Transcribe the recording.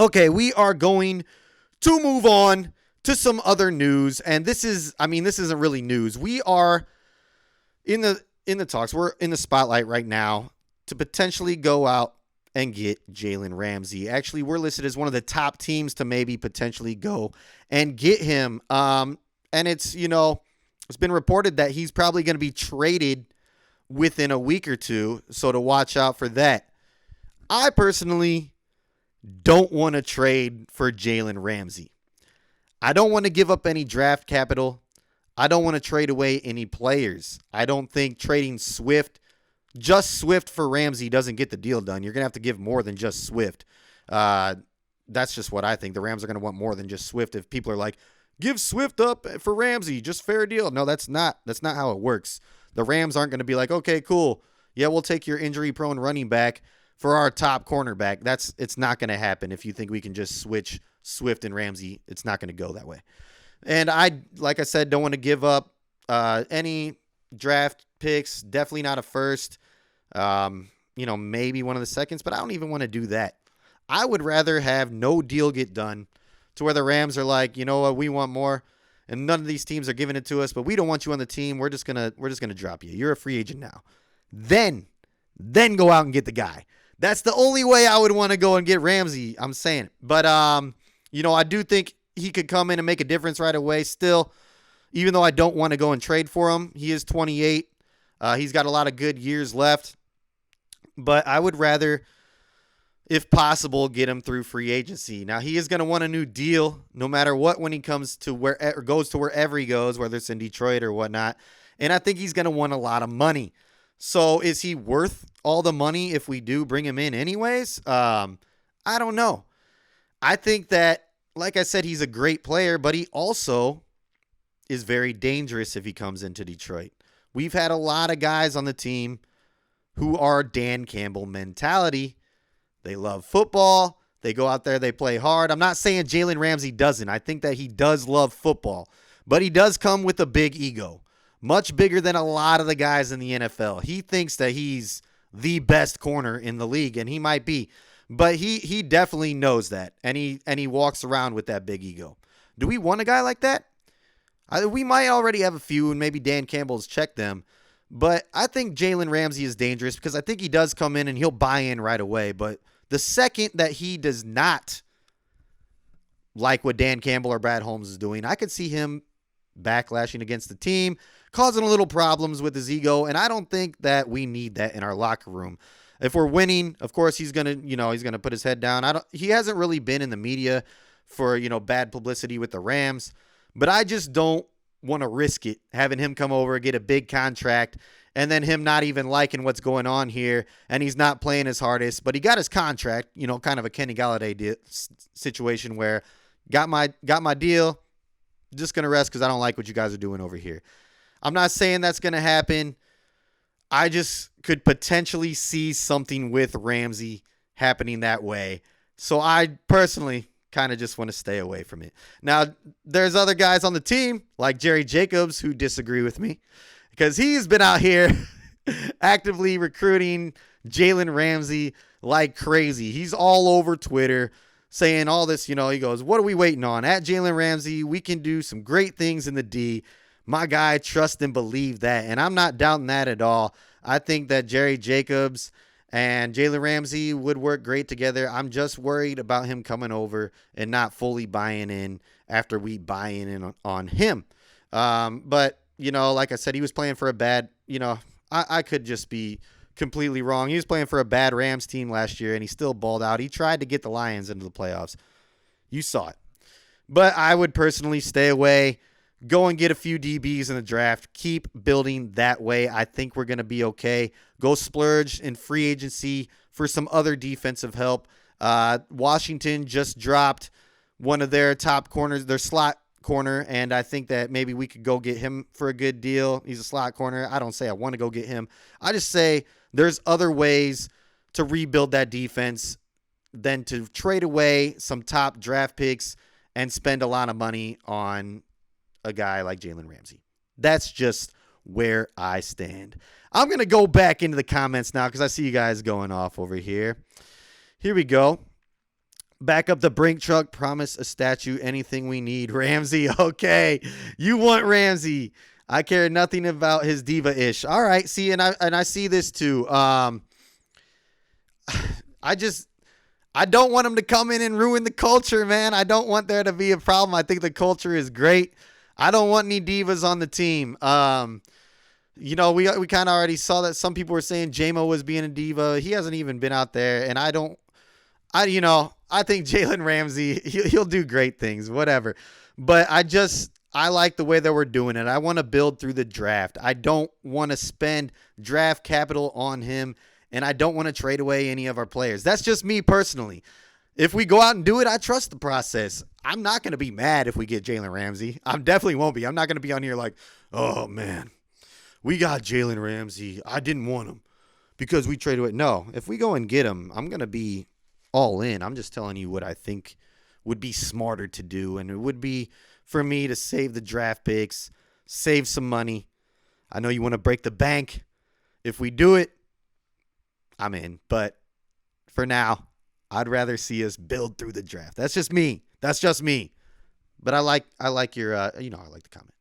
Okay, we are going to move on to some other news, and this isn't really news. We are in the talks. We're in the spotlight right now to potentially go out and get Jalen Ramsey. Actually, we're listed as one of the top teams to maybe potentially go and get him. And it's been reported that he's probably going to be traded within a week or two, so to watch out for that. I personally don't want to trade for Jalen Ramsey. I don't want to give up any draft capital. I don't want to trade away any players. I don't think trading just Swift for Ramsey doesn't get the deal done. You're going to have to give more than just Swift. That's just what I think. The Rams are going to want more than just Swift. If people are like, give Swift up for Ramsey, just fair deal. No, that's not how it works. The Rams aren't going to be like, okay, cool. Yeah, we'll take your injury-prone running back for our top cornerback. It's not going to happen if you think we can just switch Swift and Ramsey. It's not going to go that way. And like I said, don't want to give up any draft picks. Definitely not a first. Maybe one of the seconds, but I don't even want to do that. I would rather have no deal get done to where the Rams are like, you know what, we want more, and none of these teams are giving it to us, but we don't want you on the team. We're just gonna drop you. You're a free agent now. Then go out and get the guy. That's the only way I would want to go and get Ramsey. I'm saying it. But I do think he could come in and make a difference right away. Still, even though I don't want to go and trade for him, he is 28. He's got a lot of good years left. But I would rather, if possible, get him through free agency. Now, he is going to want a new deal no matter what when he comes to goes to wherever he goes, whether it's in Detroit or whatnot. And I think he's going to want a lot of money. So is he worth all the money if we do bring him in anyways? I don't know. I think that, like I said, he's a great player, but he also is very dangerous if he comes into Detroit. We've had a lot of guys on the team who are Dan Campbell mentality. They love football. They go out there, they play hard. I'm not saying Jalen Ramsey doesn't. I think that he does love football, but he does come with a big ego, much bigger than a lot of the guys in the NFL. He thinks that he's the best corner in the league, and he might be, but he definitely knows that, and he walks around with that big ego. Do we want a guy like that? We might already have a few, and maybe Dan Campbell's checked them. But I think Jalen Ramsey is dangerous because I think he does come in and he'll buy in right away. But the second that he does not like what Dan Campbell or Brad Holmes is doing, I could see him backlashing against the team, causing a little problems with his ego. And I don't think that we need that in our locker room. If we're winning, of course, he's going to put his head down. He hasn't really been in the media for, bad publicity with the Rams. But I just don't want to risk it, having him come over, get a big contract, and then him not even liking what's going on here, and he's not playing his hardest. But he got his contract, kind of a Kenny Galladay situation where got my deal, just going to rest because I don't like what you guys are doing over here. I'm not saying that's going to happen. I just could potentially see something with Ramsey happening that way. So I personally kind of just want to stay away from it. Now, there's other guys on the team, like Jerry Jacobs, who disagree with me because he's been out here actively recruiting Jalen Ramsey like crazy. He's all over Twitter saying all this, he goes, what are we waiting on? At Jalen Ramsey, we can do some great things in the D. My guy, trust and believe that. And I'm not doubting that at all. I think that Jerry Jacobs and Jalen Ramsey would work great together. I'm just worried about him coming over and not fully buying in after we buy in on him. But, like I said, he was playing for a bad, I could just be completely wrong. He was playing for a bad Rams team last year, and he still balled out. He tried to get the Lions into the playoffs. You saw it. But I would personally stay away. Go and get a few DBs in the draft. Keep building that way. I think we're going to be okay. Go splurge in free agency for some other defensive help. Washington just dropped one of their top corners, their slot corner, and I think that maybe we could go get him for a good deal. He's a slot corner. I don't say I want to go get him. I just say there's other ways to rebuild that defense than to trade away some top draft picks and spend a lot of money on a guy like Jalen Ramsey. That's just where I stand. I'm going to go back into the comments now because I see you guys going off over here. Here we go. Back up the Brink truck. Promise a statue. Anything we need. Ramsey. Okay. You want Ramsey. I care nothing about his diva-ish. All right. See, and I see this too. I don't want him to come in and ruin the culture, man. I don't want there to be a problem. I think the culture is great. I don't want any divas on the team. We kind of already saw that some people were saying JMO was being a diva. He hasn't even been out there, and I think Jalen Ramsey, he'll do great things, whatever. But I like the way that we're doing it. I want to build through the draft. I don't want to spend draft capital on him, and I don't want to trade away any of our players. That's just me personally. If we go out and do it, I trust the process. I'm not going to be mad if we get Jalen Ramsey. I definitely won't be. I'm not going to be on here like, oh, man, we got Jalen Ramsey. I didn't want him because we traded away. No, if we go and get him, I'm going to be all in. I'm just telling you what I think would be smarter to do, and it would be for me to save the draft picks, save some money. I know you want to break the bank. If we do it, I'm in. But for now, I'd rather see us build through the draft. That's just me. But I like your I like the comment.